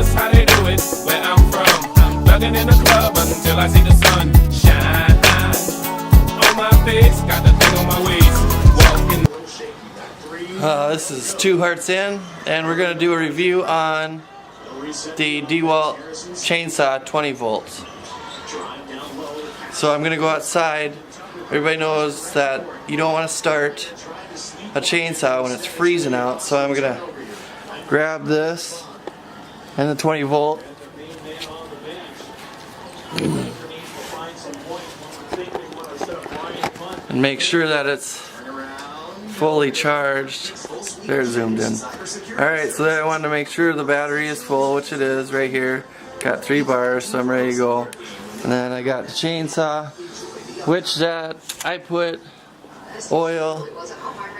just how they do it where I'm from. Thugging in the club until I see the sun shine on my face. Got the thing on my waist. Walking. This is 2 hearts in, and we're gonna do a review on the Dewalt chainsaw 20 volts. So I'm gonna go outside. Everybody knows that you don't want to start a chainsaw when it's freezing out, so I'm gonna grab this and the 20 volt and make sure that it's fully charged. They're zoomed in. Alright, so then I wanted to make sure the battery is full, which it is right here. Got 3 bars, so I'm ready to go. And then I got the chainsaw, which that I put oil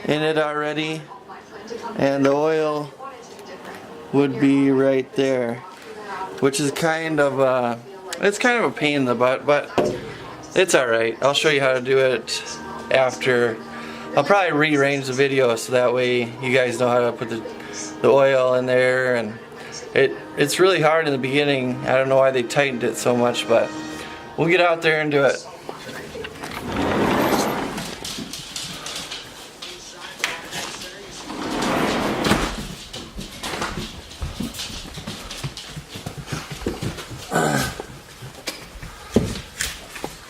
in it already, and the oil would be right there, which is kind of it's kind of a pain in the butt, but it's alright. I'll show you how to do it after. I'll probably rearrange the video so that way you guys know how to put the oil in there, and it's really hard in the beginning. I don't know why they tightened it so much, but we'll get out there and do it.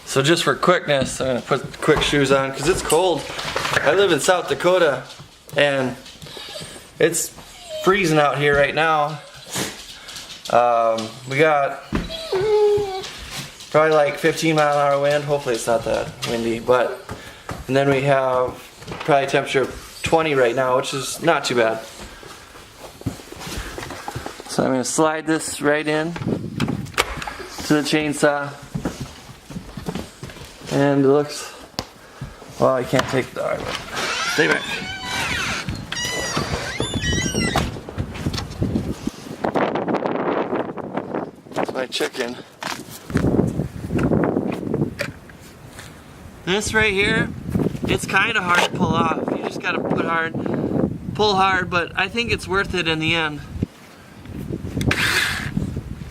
So just for quickness, I'm going to put quick shoes on because it's cold. I live in South Dakota and it's freezing out here right now. We got probably like 15-mile-an-hour wind. Hopefully it's not that windy, and then we have probably temperature of 20 right now, which is not too bad. So I'm going to slide this right in to the chainsaw. And it looks, well, I can't take the arm. Stay back. That's my chicken. This right here, it's kind of hard to pull off. You just gotta pull hard, but I think it's worth it in the end.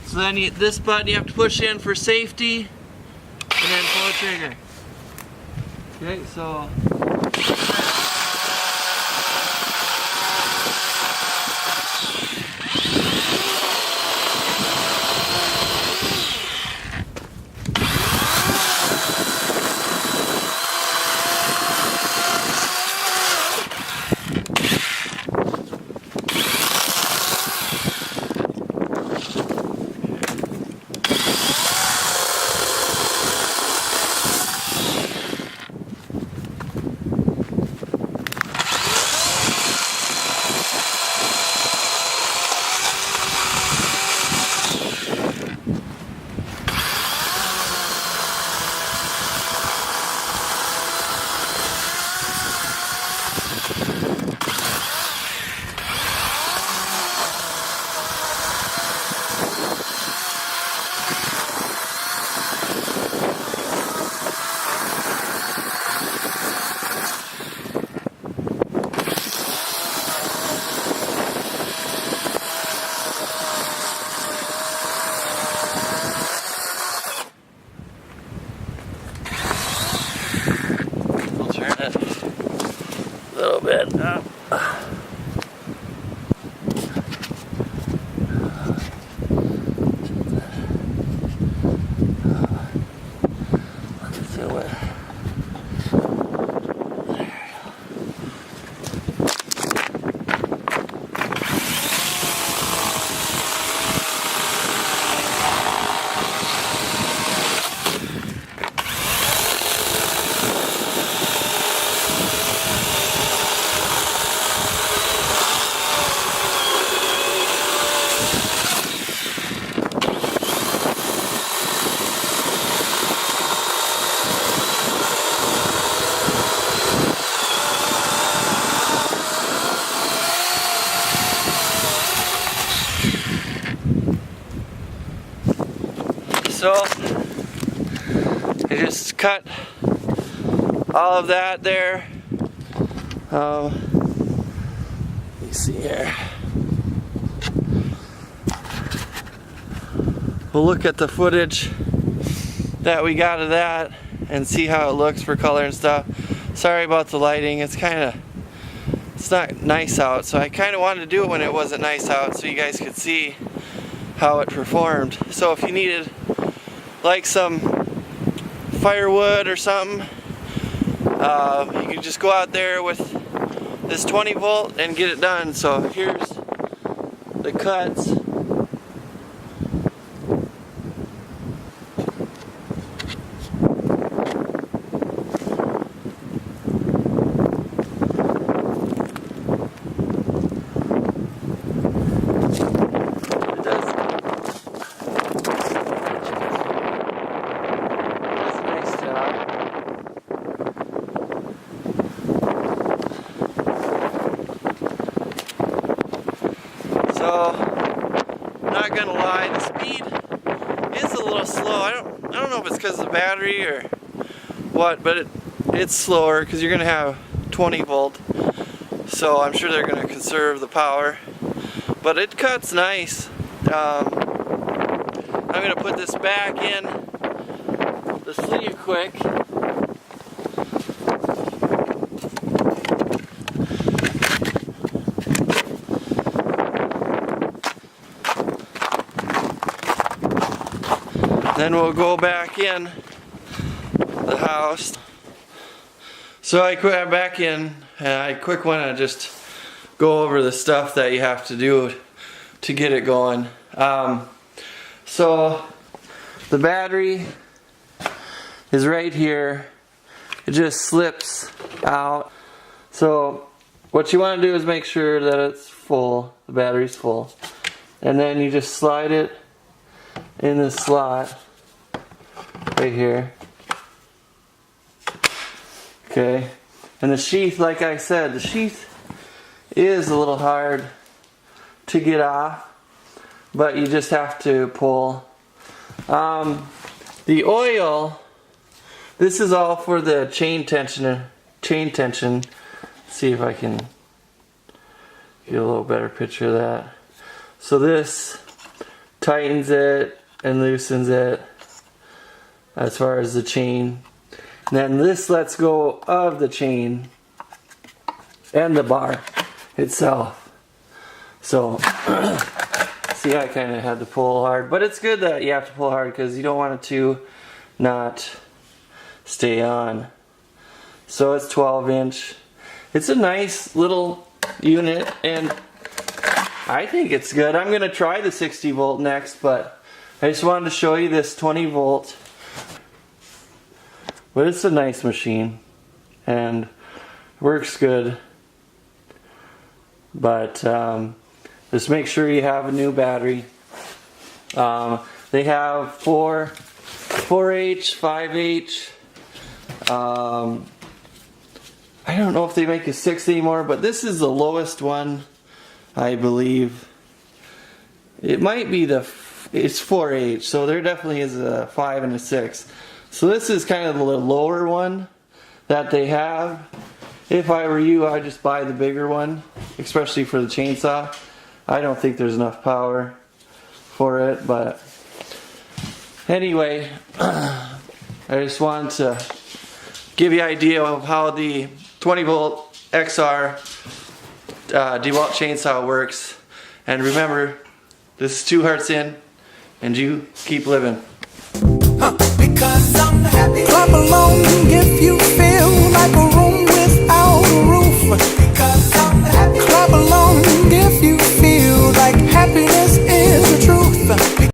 So then this button you have to push in for safety. And then pull the trigger. Okay, so a little bit up. So I just cut all of that there. Let me see here. we'll look at the footage that we got of that and see how it looks for color and stuff. Sorry about the lighting, it's not nice out, so I kind of wanted to do it when it wasn't nice out so you guys could see how it performed. So if you needed like some firewood or something, you can just go out there with this 20 volt and get it done. So here's the cuts. So, not gonna lie, the speed is a little slow. I don't know if it's because of the battery or what, but it's slower because you're gonna have 20 volt. So I'm sure they're gonna conserve the power, but it cuts nice. I'm gonna put this back in the sleeve quick. Then we'll go back in the house. So I'm back in, and I quick want to just go over the stuff that you have to do to get it going. So the battery is right here. It just slips out. So what you want to do is make sure that it's full, the battery's full. And then you just slide it in this slot right here. Okay, and the sheath, like I said, the sheath is a little hard to get off, but you just have to pull. The oil, this is all for the chain tension. Let's see if I can get a little better picture of that. So this tightens it and loosens it as far as the chain. And then this lets go of the chain and the bar itself. So, see, I kind of had to pull hard, but it's good that you have to pull hard because you don't want it to not stay on. So it's 12-inch. It's a nice little unit, and I think it's good. I'm gonna try the 60 volt next, but I just wanted to show you this 20 volt. But it's a nice machine and works good. But just make sure you have a new battery. They have 4H, 5H. I don't know if they make a 6 anymore, but this is the lowest one, I believe. It might be it's 4H, so there definitely is a 5 and a 6. So this is kind of the lower one that they have. If I were you, I'd just buy the bigger one, especially for the chainsaw. I don't think there's enough power for it, but anyway, I just wanted to give you an idea of how the 20 volt XR Dewalt chainsaw works. And remember, this is 2 hearts in, and you keep living. Because I'm happy. Clap along if you feel